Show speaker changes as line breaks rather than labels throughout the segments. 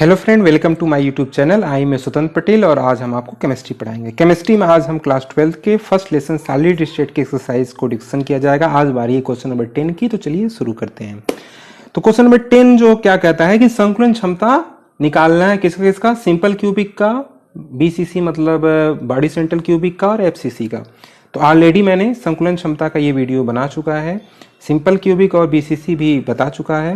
Hello friend, welcome to my YouTube channel. I मैं स्वतंत्र पटेल और आज हम आपको केमिस्ट्री पढ़ाएंगे। केमिस्ट्री में आज हम क्लास 12 के फर्स्ट लेसन सॉलिड स्टेट के एक्सरसाइज को डिस्कशन किया जाएगा। आज बारी है क्वेश्चन नंबर 10 की, तो चलिए शुरू करते हैं। तो क्वेश्चन नंबर 10 जो क्या कहता है कि संकुलन क्षमता निकालना है किसका किसका, सिंपल क्यूबिक का, बीसीसी मतलब बॉडी सेंट्रल क्यूबिक का, और एफसीसी का। तो ऑलरेडी मैंने संकुलन क्षमता का ये वीडियो बना चुका है, सिंपल क्यूबिक और बीसीसी भी बता चुका है।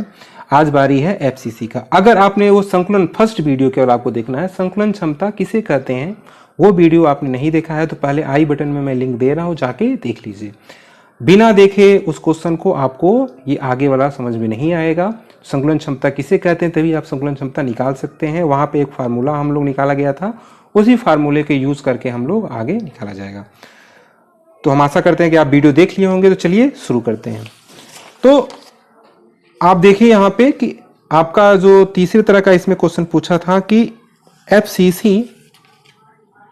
आज बारी है एफसीसी का। अगर आपने वो संकुलन फर्स्ट वीडियो केवल आपको देखना है, संकुलन क्षमता किसे कहते हैं, वो वीडियो आपने नहीं देखा है तो पहले आई बटन में मैं लिंक दे रहा हूं, जाके देख लीजिए। बिना देखे उस क्वेश्चन को आपको ये आगे वाला समझ में नहीं आएगा। संकुलन क्षमता किसे कहते हैं, तभी आप संकुलन क्षमता निकाल सकते हैं। वहां पे एक फार्मूला हम लोग निकाला गया था, उसी फार्मूले के यूज करके हम लोग आगे निकाला जाएगा। तो हम आशा करते हैं कि आप वीडियो देख लिए होंगे। तो चलिए शुरू करते हैं। तो आप देखिए यहाँ पे कि आपका जो तीसरी तरह का इसमें क्वेश्चन पूछा था कि एफसीसी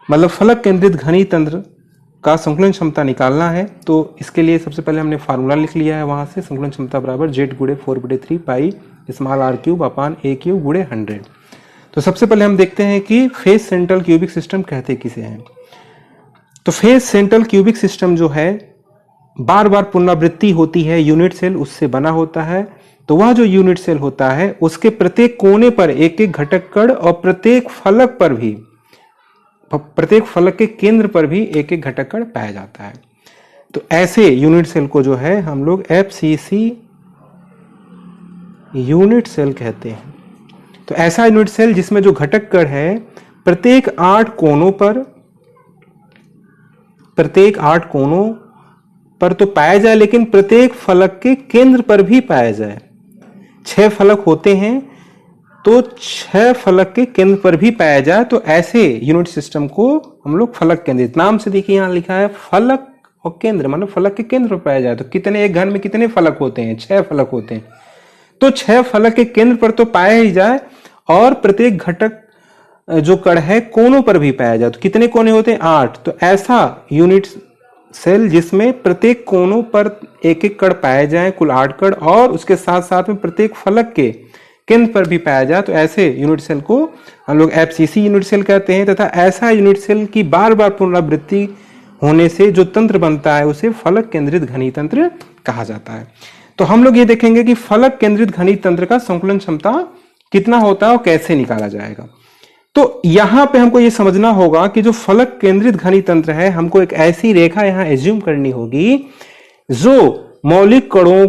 मतलब फलक केंद्रित घनी तंत्र का संकुलन क्षमता निकालना है। तो इसके लिए सबसे पहले हमने फार्मूला लिख लिया है वहां से, संकुलन क्षमता बराबर जेड गुणे 4/3 pi small r cube upon a cube गुणे 100। तो सबसे पहले हम देखते हैं कि फेस सेंट्रल क्यूबिक सिस्टम कहते किसे हैं। तो फेस सेंट्रल क्यूबिक सिस्टम जो है बार बार पुनरावृत्ति होती है, यूनिट सेल उससे बना होता है। तो वह जो यूनिट सेल होता है उसके प्रत्येक कोने पर एक एक घटक कण और प्रत्येक फलक पर भी, प्रत्येक फलक के केंद्र पर भी एक एक घटक कण पाया जाता है। तो ऐसे यूनिट सेल को जो है हम लोग एफसीसी यूनिट सेल कहते हैं। तो ऐसा यूनिट सेल जिसमें जो घटक कण है प्रत्येक 8 कोनों पर तो पाया जाए, लेकिन प्रत्येक फलक के केंद्र पर भी पाया जाए। 6 फलक होते हैं तो 6 फलक के केंद्र पर भी पाया जाए। तो ऐसे यूनिट सिस्टम को हम लोग फलक केंद्रित, नाम से देखिए यहां लिखा है फलक और केंद्र, मतलब फलक के केंद्र पर पाया जाए। तो कितने, एक घन में कितने फलक होते हैं, 6 फलक होते हैं। तो 6 फलक के केंद्र पर तो पाया ही जाए और प्रत्येक घटक जो कण है कोनों पर भी पाया जाए। तो कितने कोने होते हैं, 8। तो ऐसा यूनिट सेल जिसमें प्रत्येक कोनों पर एक एक कण पाए जाए, कुल 8 कण, और उसके साथ साथ में प्रत्येक फलक के केंद्र पर भी पाया जाए। तो ऐसे यूनिट सेल को हम लोग एफसीसी यूनिट सेल कहते हैं। तथा ऐसा यूनिट सेल की बार बार पुनरावृत्ति होने से जो तंत्र बनता है उसे फलक केंद्रित घनी तंत्र कहा जाता है। तो हम लोग ये देखेंगे कि फलक केंद्रित घनी तंत्र का संकुलन क्षमता कितना होता है और कैसे निकाला जाएगा। तो यहां पे हमको ये समझना होगा कि जो फलक केंद्रित घनी तंत्र है, हमको एक ऐसी रेखा यहां एज्यूम करनी होगी जो मौलिक कणों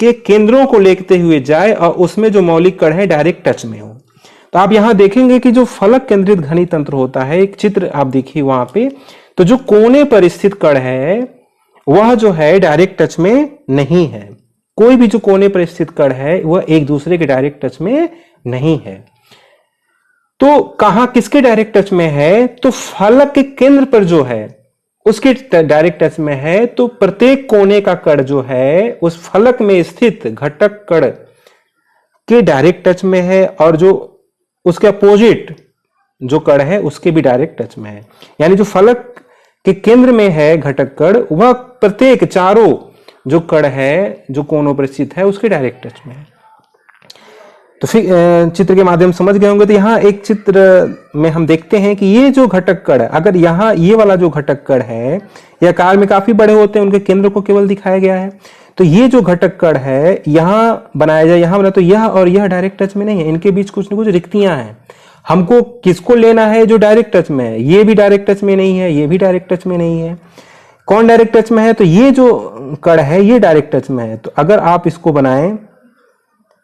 के केंद्रों को लेते हुए जाए और उसमें जो मौलिक कण है डायरेक्ट टच में हो। तो आप यहां देखेंगे कि जो फलक केंद्रित घनी तंत्र होता है, एक चित्र आप देखिए वहां पे, तो जो कोने पर स्थित कण है वह जो है डायरेक्ट टच में नहीं है। कोई भी जो कोने पर स्थित कण है वह एक दूसरे के डायरेक्ट टच में नहीं है। तो कहां किसके डायरेक्ट टच में है, तो फलक के केंद्र पर जो है उसके डायरेक्ट टच में है। तो प्रत्येक कोने का कण जो है उस फलक में स्थित घटक कण के डायरेक्ट टच में है, और जो उसके अपोजिट जो कण है उसके भी डायरेक्ट टच में है। यानी जो फलक के केंद्र में है घटक कण, वह प्रत्येक चारों जो कण है जो कोनों पर स्थित है उसके डायरेक्ट टच में है। तो फिर चित्र के माध्यम समझ गए होंगे। तो यहाँ एक चित्र में हम देखते हैं कि ये जो घटक कण, अगर यहाँ ये वाला जो घटक कण है ये आकार में काफी बड़े होते हैं, उनके केंद्र को केवल दिखाया गया है। तो ये जो घटक कण है यहाँ बनाया जाए, यहाँ बना, तो यह और यह डायरेक्ट टच में नहीं है, इनके बीच कुछ न कुछ रिक्तियां हैं। हमको किसको लेना है, जो डायरेक्ट टच में है। ये भी डायरेक्ट टच में नहीं है, ये भी डायरेक्ट टच में नहीं है। कौन डायरेक्ट टच में है, तो ये जो कण है ये डायरेक्ट टच में है। तो अगर आप इसको बनाएं,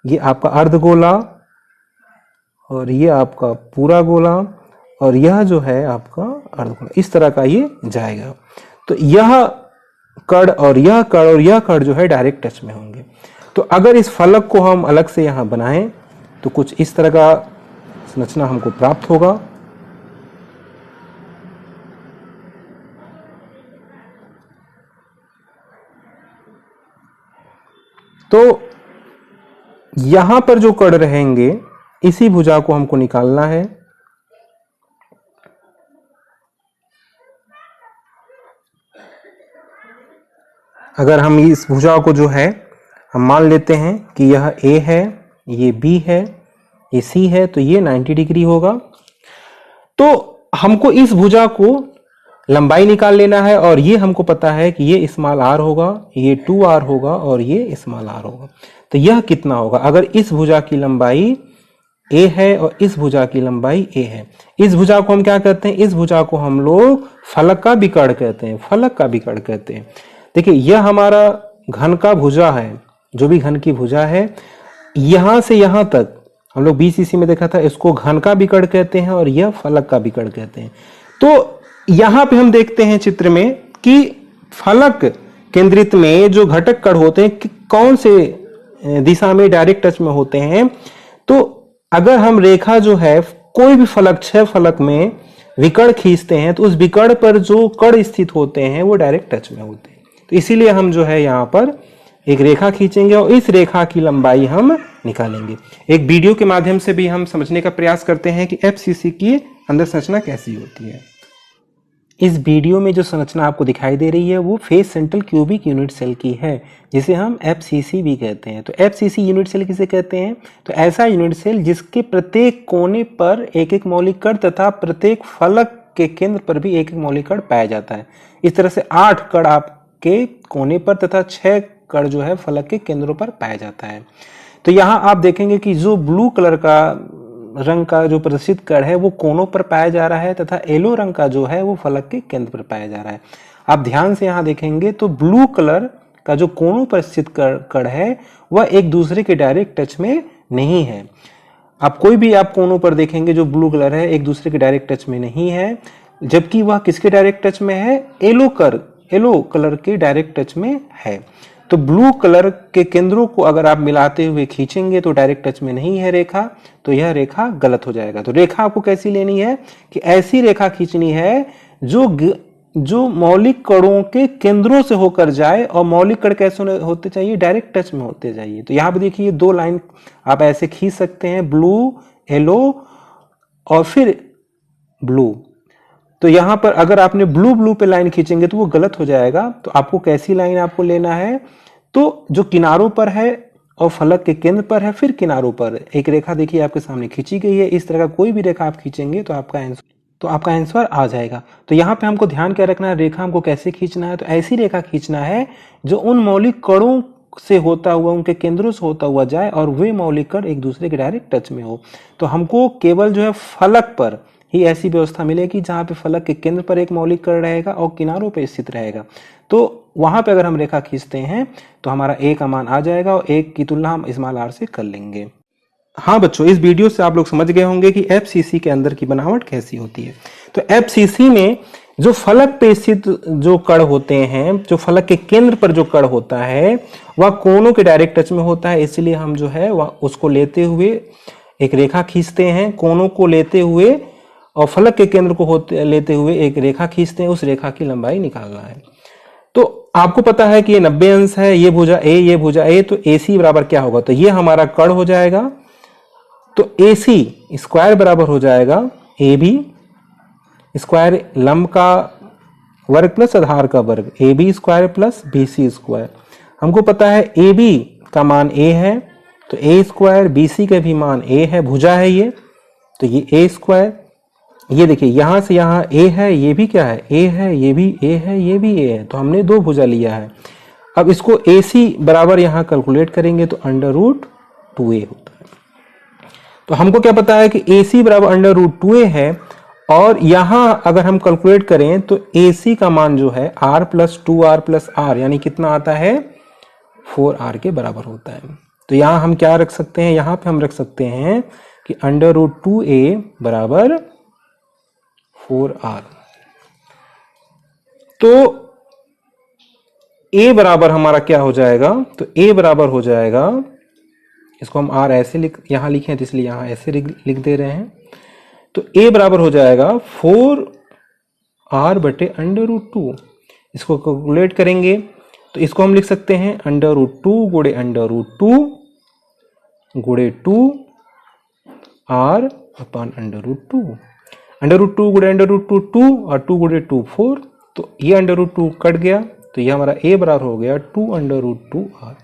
ये आपका अर्धगोला और ये आपका पूरा गोला और यह जो है आपका अर्धगोला, इस तरह का ये जाएगा। तो यह कण और यह कण और यह कण जो है डायरेक्ट टच में होंगे। तो अगर इस फलक को हम अलग से यहां बनाएं तो कुछ इस तरह का संरचना हमको प्राप्त होगा। तो यहां पर जो कण रहेंगे इसी भुजा को हमको निकालना है। अगर हम इस भुजा को जो है हम मान लेते हैं कि यह A है, ये B है, ये सी है तो ये 90 डिग्री होगा। तो हमको इस भुजा को लंबाई निकाल लेना है और ये हमको पता है कि ये स्मॉल आर होगा, ये 2r होगा और ये स्मॉल आर होगा। तो यह कितना होगा? अगर इस भुजा की लंबाई a है और इस भुजा की लंबाई a है, इस भुजा को हम क्या कहते हैं? इस भुजा को हम लोग फलक का विकर्ण कहते हैं, फलक का विकर्ण कहते हैं। देखिए यह हमारा घन का भुजा है, जो भी घन की भुजा है, यहां से यहां तक हम लोग बीसीसी में देखा था, इसको घन का विकर्ण कहते हैं और यह फलक का विकर्ण कहते हैं। तो यहां पे हम देखते हैं चित्र में कि फलक केंद्रित में जो घटक कण होते हैं कि कौन से दिशा में डायरेक्ट टच में होते हैं। तो अगर हम रेखा जो है कोई भी फलक, 6 फलक में विकर्ण खींचते हैं तो उस विकर्ण पर जो कण स्थित होते हैं वो डायरेक्ट टच में होते हैं। तो इसीलिए हम जो है यहाँ पर एक रेखा खींचेंगे और इस रेखा की लंबाई हम निकालेंगे। एक वीडियो के माध्यम से भी हम समझने का प्रयास करते हैं कि एफसीसी की अंदर संरचना कैसी होती है। इस वीडियो में जो संरचना आपको दिखाई दे रही है वो face central cubic unit cell की है, जिसे हम एफसीसी भी कहते हैं। तो एफसीसी यूनिट सेल किसे कहते हैं? तो ऐसा यूनिट सेल जिसके प्रत्येक कोने पर एक एक मौलिक कण तथा प्रत्येक फलक के केंद्र पर भी एक एक मौलिक कण पाया जाता है। इस तरह से 8 कण आपके कोने पर तथा 6 कण जो है फलक के केंद्रों पर पाया जाता है। तो यहाँ आप देखेंगे कि जो ब्लू कलर का रंग का जो प्रदर्शित कण है वो कोनों पर पाया जा रहा है तथा येलो रंग का जो है वो फलक के केंद्र पर पाया जा रहा है। आप ध्यान से यहाँ देखेंगे तो ब्लू कलर का जो कोनों पर स्थित कण है वह एक दूसरे के डायरेक्ट टच में नहीं है। आप कोई भी आप कोनों पर देखेंगे जो ब्लू कलर है एक दूसरे के डायरेक्ट टच में नहीं है, जबकि वह किसके डायरेक्ट टच में है? येलो कलर के डायरेक्ट टच में है। तो ब्लू कलर के केंद्रों को अगर आप मिलाते हुए खींचेंगे तो डायरेक्ट टच में नहीं है रेखा, तो यह रेखा गलत हो जाएगा। तो रेखा आपको कैसी लेनी है कि ऐसी रेखा खींचनी है जो मौलिक कणों के केंद्रों से होकर जाए, और मौलिक कण कैसे होते चाहिए? डायरेक्ट टच में होते जाइए। तो यहाँ पे देखिए 2 लाइन आप ऐसे खींच सकते हैं, ब्लू, येलो और फिर ब्लू। तो यहां पर अगर आपने ब्लू पे लाइन खींचेंगे तो वो गलत हो जाएगा। तो आपको कैसी लाइन आपको लेना है? तो जो किनारों पर है और फलक के केंद्र पर है, फिर किनारों पर एक रेखा देखिए आपके सामने खींची गई है। इस तरह का कोई भी रेखा आप खींचेंगे तो आपका आंसर आ जाएगा। तो यहाँ पे हमको ध्यान क्या रखना है? रेखा हमको कैसे खींचना है? तो ऐसी रेखा खींचना है जो उन मौलिक कणों से होता हुआ, उनके केंद्रों से होता हुआ जाए और वे मौलिक कण एक दूसरे के डायरेक्ट टच में हो। तो हमको केवल जो है फलक पर ही ऐसी व्यवस्था मिलेगी जहां पे फलक के केंद्र पर एक मौलिक कण रहेगा और किनारों पे स्थित रहेगा। तो वहां पे अगर हम रेखा खींचते हैं तो हमारा a का मान आ जाएगा और 1 की तुलना हम स्मॉल r से कर लेंगे। हाँ बच्चों, इस वीडियो से आप लोग समझ गए होंगे कि एफसीसी के अंदर की बनावट कैसी होती है। तो एफसीसी में जो फलक पे स्थित जो कण होते हैं, जो फलक के केंद्र पर जो कण होता है वह कोनों के डायरेक्ट टच में होता है। इसलिए हम जो है वह उसको लेते हुए एक रेखा खींचते हैं, कोनों को लेते हुए और फलक के केंद्र को लेते हुए एक रेखा खींचते हैं। उस रेखा की लंबाई निकालना है। तो आपको पता है कि ये 90 अंश है, ये भुजा ए, ये भुजा ए, तो AC बराबर क्या होगा? तो ये हमारा कण हो जाएगा। तो AC स्क्वायर बराबर हो जाएगा AB स्क्वायर, लंब का वर्ग प्लस आधार का वर्ग, AB square plus BC square. हमको पता है AB का मान A है तो A स्क्वायर, BC का भी मान A है, भुजा है ये, तो ये A स्क्वायर। ये देखिए यहां से यहां A है, ये भी क्या है? A है, ये भी A है, ये भी A है, तो हमने 2 भुजा लिया है। अब इसको AC बराबर यहां कैलकुलेट करेंगे तो √2a होता है। तो हमको क्या पता है कि AC बराबर √2a है, और यहां अगर हम कैलकुलेट करें तो AC का मान जो है r plus 2r plus r यानी कितना आता है? 4r के बराबर होता है। तो यहां हम क्या रख सकते हैं? यहां पे हम रख सकते हैं कि √2a बराबर 4r। तो a बराबर हमारा क्या हो जाएगा? तो a बराबर हो जाएगा, इसको हम r ऐसे यहां लिखे तो इसलिए यहां ऐसे लिख दे रहे हैं। तो a बराबर हो जाएगा 4r बटे √2। इसको कैलकुलेट करेंगे तो इसको हम लिख सकते हैं √2 गुणे √2 गुणे 2r अपन √2। √2 गुणे √2 2 और 2 गुणे 2 4। तो ये √2 कट गया, तो ये हमारा a बराबर हो गया 2 √2r।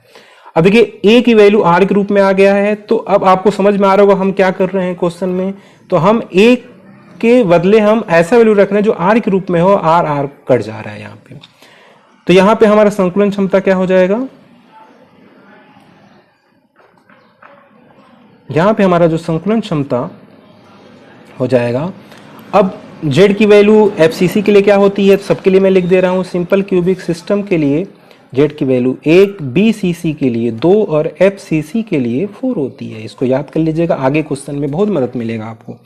अब देखिए ए की वैल्यू आर के रूप में आ गया है, तो अब आपको समझ में आ रहा होगा हम क्या कर रहे हैं क्वेश्चन में। तो हम ए के बदले हम ऐसा वैल्यू रख रहे हैं जो आर के रूप में हो, आर आर कट जा रहा है यहाँ पे। तो यहाँ पे हमारा संकुलन क्षमता क्या हो जाएगा, यहाँ पे हमारा जो संकुलन क्षमता हो जाएगा, अब जेड की वैल्यू एफसीसी के लिए क्या होती है, सबके लिए मैं लिख दे रहा हूँ। सिंपल क्यूबिक सिस्टम के लिए जेड की वैल्यू 1, बीसीसी के लिए 2 और एफसीसी के लिए 4 होती है। इसको याद कर लीजिएगा, आगे क्वेश्चन में बहुत मदद मिलेगा आपको।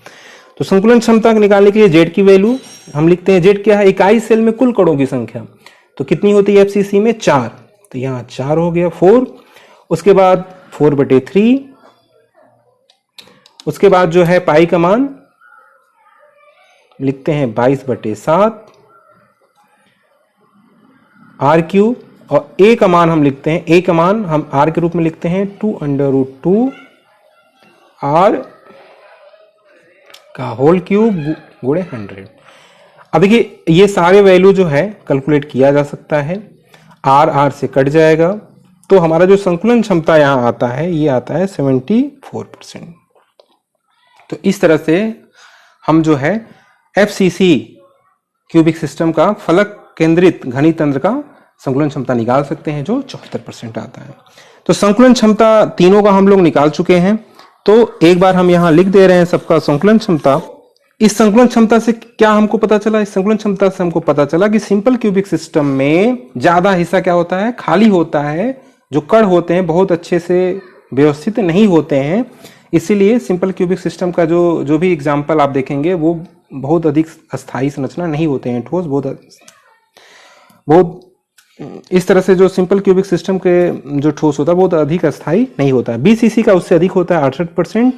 तो संकुलन क्षमता निकालने के लिए जेड की वैल्यू हम लिखते हैं, जेड क्या है, इकाई सेल में कुल कणों की संख्या। तो कितनी होती है एफसीसी में, 4, तो यहाँ 4 हो गया 4। उसके बाद 4/3, उसके बाद जो है पाई का मान लिखते हैं 22/7 आर क्यूब, और ए का मान हम लिखते हैं, ए का मान हम आर के रूप में लिखते हैं 2√2 आर का होल क्यूब गुणे 100। अब देखिए ये सारे वैल्यू जो है कैलकुलेट किया जा सकता है, आर आर से कट जाएगा, तो हमारा जो संकुलन क्षमता यहां आता है ये आता है 74%। तो इस तरह से हम जो है एफसीसी क्यूबिक सिस्टम का फलक केंद्रित घनी तंत्र का संकुलन क्षमता निकाल सकते हैं, जो 74% आता है। तो संकुलन क्षमता तीनों का हम लोग निकाल चुके हैं। तो एक बार हम यहां लिख दे रहे हैं सबका संकुलन क्षमता। इस संकुलन क्षमता से क्या हमको पता चला, इस संकुलन क्षमता से हमको पता चला कि सिंपल क्यूबिक सिस्टम में ज्यादा हिस्सा क्या होता है, खाली होता है। जो कण होते हैं बहुत अच्छे से व्यवस्थित नहीं होते हैं, इसीलिए सिंपल क्यूबिक सिस्टम का जो भी एग्जाम्पल आप देखेंगे वो बहुत अधिक अस्थायी संरचना नहीं होते हैं, ठोस बहुत इस तरह से जो सिंपल क्यूबिक सिस्टम के जो ठोस होता है बहुत अधिक अस्थायी नहीं होता है। बीसीसी का उससे अधिक होता है 68%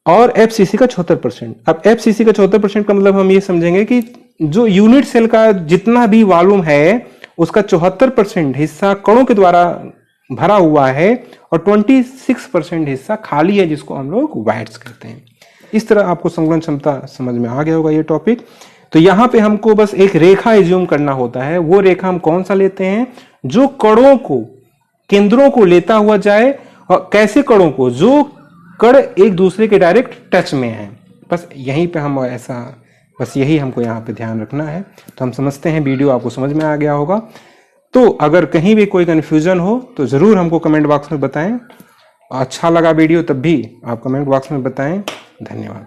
और एफसीसी का 74%। अब एफसीसी का 74% का मतलब हम ये समझेंगे कि जो यूनिट सेल का जितना भी वॉल्यूम है उसका 74% हिस्सा कणों के द्वारा भरा हुआ है और 26% हिस्सा खाली है, जिसको हम लोग वाइट्स कहते हैं। इस तरह आपको संकुलन क्षमता समझ में आ गया होगा ये टॉपिक। तो यहां पे हमको बस एक रेखा एज्यूम करना होता है। वो रेखा हम कौन सा लेते हैं, जो कणों को केंद्रों को लेता हुआ जाए, और कैसे कणों को, जो कण एक दूसरे के डायरेक्ट टच में है। बस यहीं पे हम ऐसा, बस यही हमको यहाँ पे ध्यान रखना है। तो हम समझते हैं वीडियो आपको समझ में आ गया होगा। तो अगर कहीं भी कोई कन्फ्यूजन हो तो जरूर हमको कमेंट बॉक्स में बताएं। अच्छा लगा वीडियो तब भी आप कमेंट बॉक्स में बताएं। धन्यवाद।